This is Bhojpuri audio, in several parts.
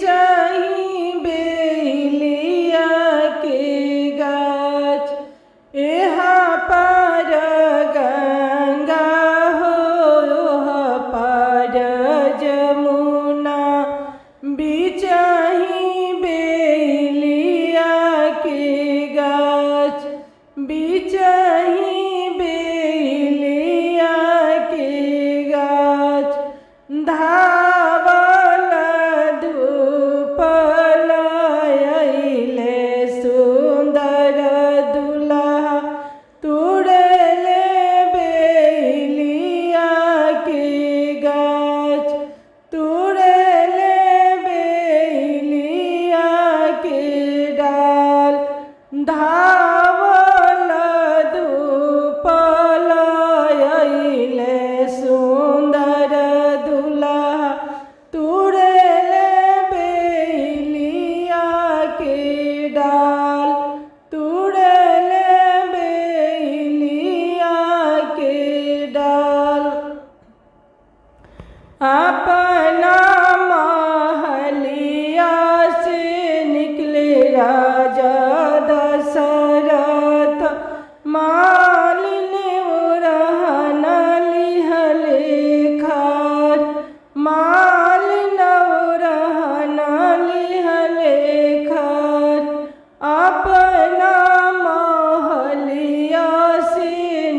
बिचही बेलिया के गाछ यहाँ पर गंगा हो ओह पार जमुना बिचही बेलिया के गाछ बिचही बेलिया के गाछ धावल धूपल अइले सुंदर दुल्हा तुड़ले बेलिया के गाछ तुड़ले बेलिया के डाल धावल धूपल अइले सुंदर दुल्हा तुड़ले बेलिया के डाल तुड़ले बेलिया के डाल अपना महलिया से निकले राजा दशरथ मालिन उरहन लिहले खार मालिन उरहन लिहले खार अपना महलिया से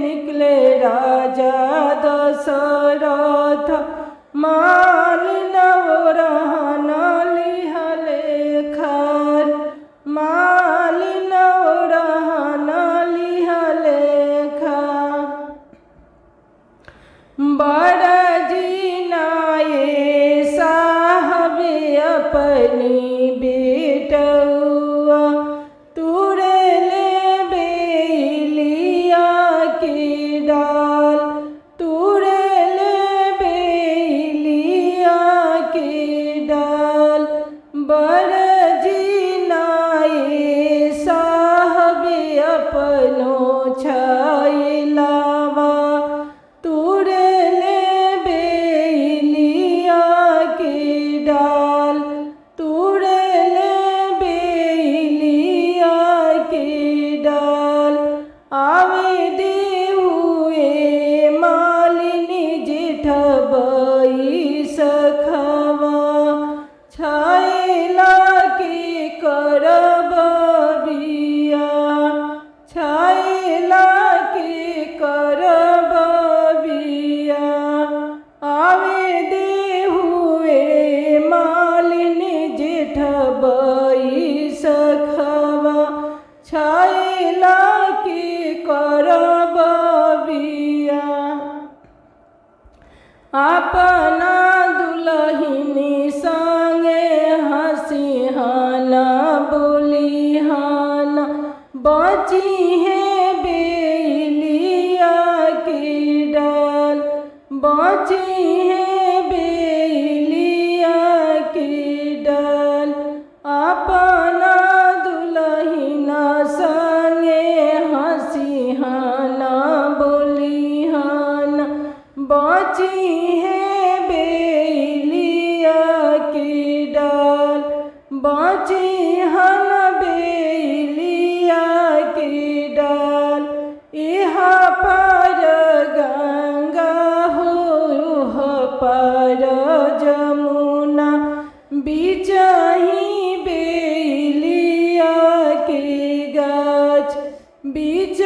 निकले राजा दशरथ मालिन उरहन लिहले खार मालिन उरहन लिहले खार बरजीनाए साहब अपनी बेटउआ तुड़ले बेलिया के डाल तुड़ले बेलिया के डाल बरजीनाए साहब अपनो छैलावा तुड़ले बेलिया के डाल तुड़ले बेलिया के डाल आवे देहुए मालिनी जेठबई सखवा छैला के करब बिया छैला के करब बिया आवे देहुए मालिनी जेठबई सखवा छैला के करब बिया अपना दुलहिनी संगे हंसिहाना बोलिहाना बची है बेलिया के डाल बची है बेलिया के डाल अपना दुलहिना संगे हंसिहाना बोलिहाना बची है बेलिया के डाल बची हन बेलिया के डाल यहाँ पर गंगा हो ओह पार जमुना बिचही बेलिया के गाछ बिच